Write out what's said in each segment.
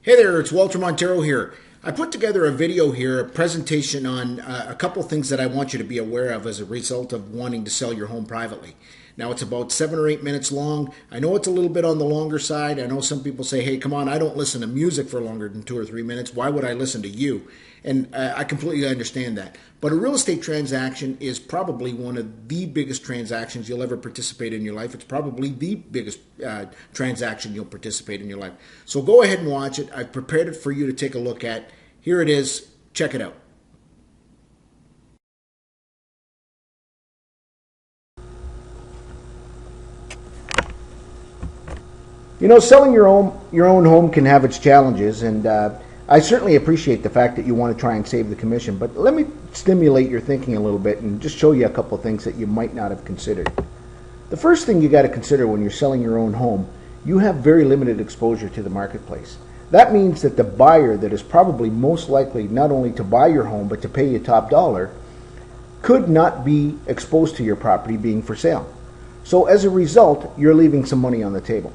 Hey there, it's Walter Montero here. I put together a video here, a presentation on a couple things that I want you to be aware of as a result of wanting to sell your home privately. Now, it's about 7 or 8 minutes long. I know it's a little bit on the longer side. I know some people say, hey, come on, I don't listen to music for longer than 2 or 3 minutes. Why would I listen to you? And I completely understand that. But a real estate transaction is probably one of the biggest transactions you'll ever participate in your life. It's probably the biggest transaction you'll participate in your life. So go ahead and watch it. I've prepared it for you to take a look at. Here it is. Check it out. You know, selling your own home can have its challenges, and I certainly appreciate the fact that you want to try and save the commission, but let me stimulate your thinking a little bit and just show you a couple of things that you might not have considered. The first thing you got to consider when you're selling your own home, you have very limited exposure to the marketplace. That means that the buyer that is probably most likely not only to buy your home but to pay you top dollar could not be exposed to your property being for sale. So as a result, you're leaving some money on the table.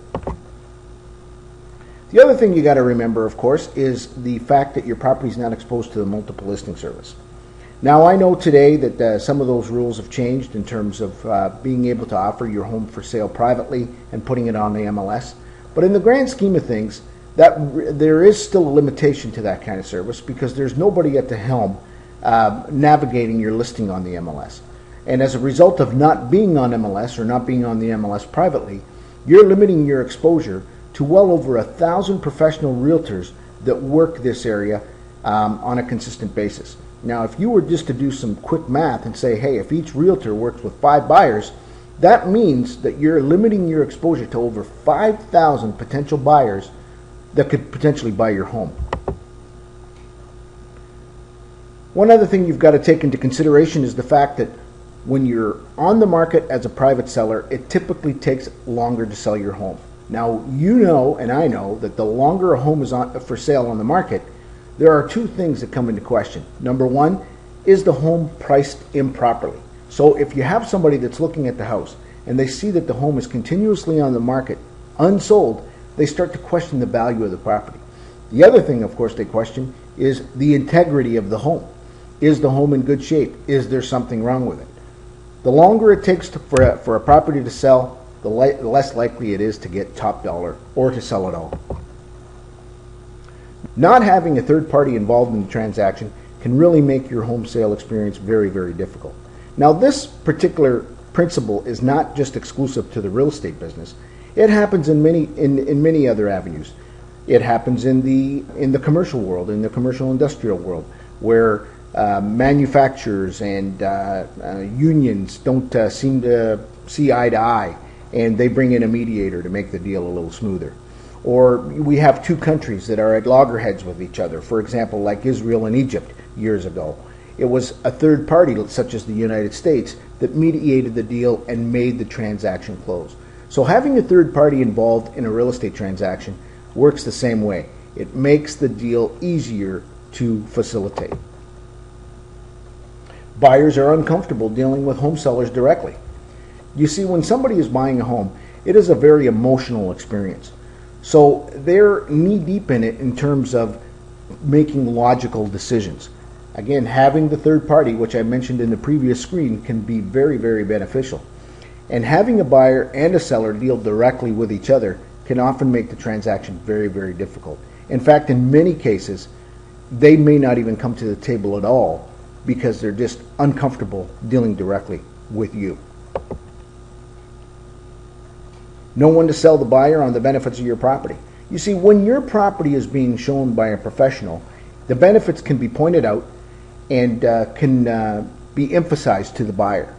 The other thing you got to remember, of course, is the fact that your property is not exposed to the multiple listing service. Now, I know today that some of those rules have changed in terms of being able to offer your home for sale privately and putting it on the MLS. But in the grand scheme of things, there is still a limitation to that kind of service because there's nobody at the helm navigating your listing on the MLS. And as a result of not being on MLS or not being on the MLS privately, you're limiting your exposure to well over 1,000 professional realtors that work this area on a consistent basis. Now, if you were just to do some quick math and say, hey, if each realtor works with 5 buyers, that means that you're limiting your exposure to over 5,000 potential buyers that could potentially buy your home. One other thing you've got to take into consideration is the fact that when you're on the market as a private seller, it typically takes longer to sell your home. Now, you know and I know that the longer a home is for sale on the market, there are 2 things that come into question. Number 1, is the home priced improperly? So if you have somebody that's looking at the house and they see that the home is continuously on the market, unsold, they start to question the value of the property. The other thing, of course, they question is the integrity of the home. Is the home in good shape? Is there something wrong with it? The longer it takes for a property to sell, the less likely it is to get top dollar or to sell it all. Not having a third party involved in the transaction can really make your home sale experience very, very difficult. Now, this particular principle is not just exclusive to the real estate business. It happens in many other avenues. It happens in the commercial world, in the commercial industrial world, where manufacturers and unions don't seem to see eye to eye, and they bring in a mediator to make the deal a little smoother. Or we have 2 countries that are at loggerheads with each other. For example, like Israel and Egypt years ago. It was a third party, such as the United States, that mediated the deal and made the transaction close. So having a third party involved in a real estate transaction works the same way. It makes the deal easier to facilitate. Buyers are uncomfortable dealing with home sellers directly. You see, when somebody is buying a home, it is a very emotional experience. So they're knee-deep in it in terms of making logical decisions. Again, having the third party, which I mentioned in the previous screen, can be very, very beneficial. And having a buyer and a seller deal directly with each other can often make the transaction very, very difficult. In fact, in many cases, they may not even come to the table at all because they're just uncomfortable dealing directly with you. No one to sell the buyer on the benefits of your property. You see, when your property is being shown by a professional, the benefits can be pointed out and can be emphasized to the buyer.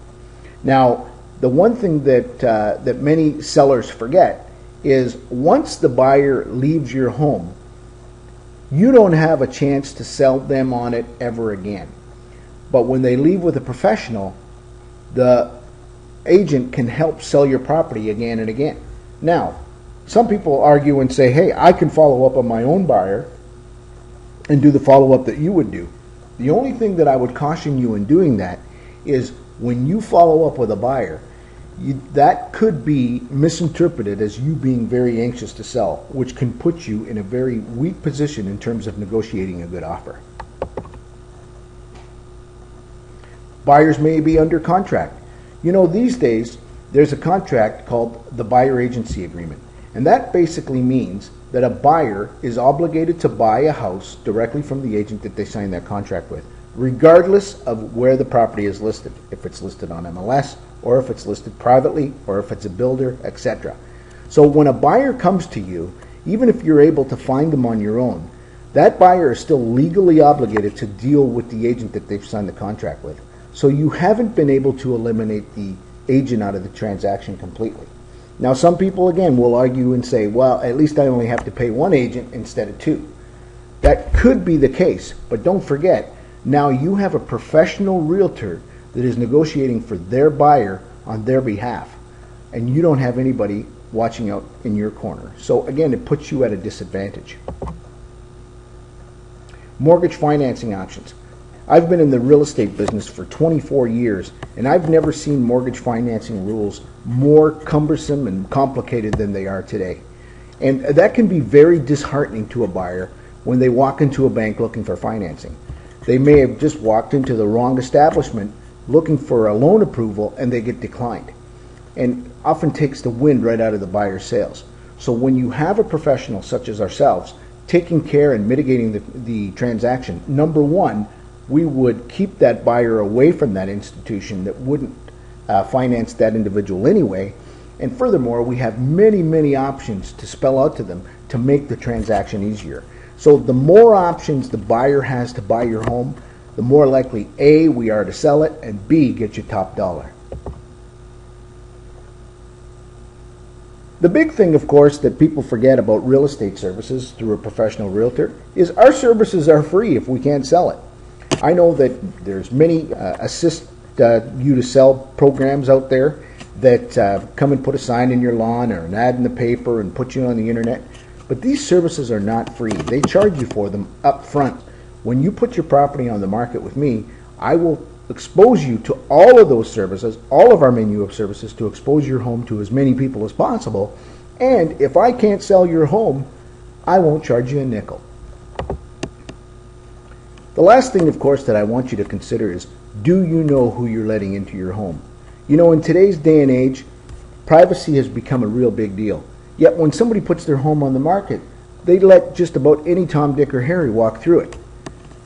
Now, the one thing that many sellers forget is once the buyer leaves your home, you don't have a chance to sell them on it ever again. But when they leave with a professional, the agent can help sell your property again and again. Now, some people argue and say, hey, I can follow up on my own buyer and do the follow-up that you would do. The only thing that I would caution you in doing that is when you follow up with a buyer, that could be misinterpreted as you being very anxious to sell, which can put you in a very weak position in terms of negotiating a good offer. Buyers may be under contract. These days, there's a contract called the buyer agency agreement. And that basically means that a buyer is obligated to buy a house directly from the agent that they signed that contract with, regardless of where the property is listed, if it's listed on MLS, or if it's listed privately, or if it's a builder, etc. So when a buyer comes to you, even if you're able to find them on your own, that buyer is still legally obligated to deal with the agent that they've signed the contract with. So you haven't been able to eliminate the agent out of the transaction completely. Now, some people, again, will argue and say, well, at least I only have to pay one agent instead of two. That could be the case, but don't forget, now you have a professional realtor that is negotiating for their buyer on their behalf, and you don't have anybody watching out in your corner. So again, it puts you at a disadvantage. Mortgage financing options. I've been in the real estate business for 24 years, and I've never seen mortgage financing rules more cumbersome and complicated than they are today. And that can be very disheartening to a buyer when they walk into a bank looking for financing. They may have just walked into the wrong establishment looking for a loan approval and they get declined. And often takes the wind right out of the buyer's sails. So when you have a professional such as ourselves taking care and mitigating the transaction, number one, we would keep that buyer away from that institution that wouldn't finance that individual anyway. And furthermore, we have many, many options to spell out to them to make the transaction easier. So the more options the buyer has to buy your home, the more likely A, we are to sell it, and B, get you top dollar. The big thing, of course, that people forget about real estate services through a professional realtor is our services are free if we can't sell it. I know that there's many assist you to sell programs out there that come and put a sign in your lawn or an ad in the paper and put you on the internet. But these services are not free. They charge you for them up front. When you put your property on the market with me, I will expose you to all of those services, all of our menu of services, to expose your home to as many people as possible. And if I can't sell your home, I won't charge you a nickel. The last thing, of course, that I want you to consider is, do you know who you're letting into your home? In today's day and age, privacy has become a real big deal. Yet when somebody puts their home on the market, they let just about any Tom, Dick, or Harry walk through it.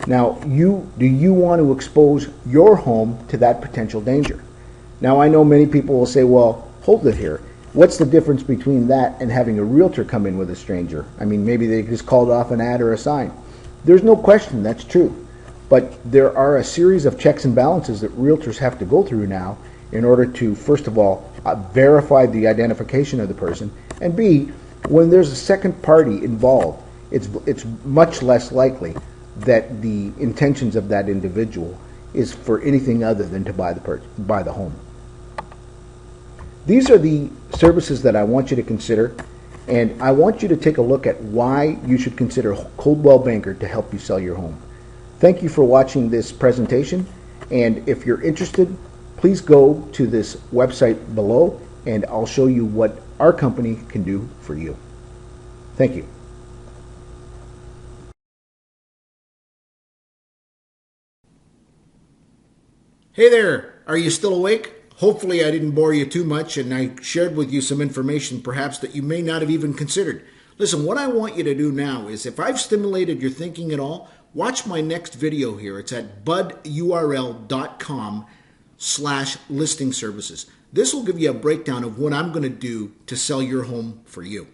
Now, do you want to expose your home to that potential danger? Now, I know many people will say, well, hold it here. What's the difference between that and having a realtor come in with a stranger? I mean, maybe they just called off an ad or a sign. There's no question that's true. But there are a series of checks and balances that realtors have to go through now in order to, first of all, verify the identification of the person, and B, when there's a second party involved, it's much less likely that the intentions of that individual is for anything other than to buy the home. These are the services that I want you to consider, and I want you to take a look at why you should consider Coldwell Banker to help you sell your home. Thank you for watching this presentation, and if you're interested, please go to this website below and I'll show you what our company can do for you. Thank you. Hey there, are you still awake? Hopefully I didn't bore you too much and I shared with you some information perhaps that you may not have even considered. Listen, what I want you to do now is, if I've stimulated your thinking at all, watch my next video here. It's at budurl.com/listing services. This will give you a breakdown of what I'm going to do to sell your home for you.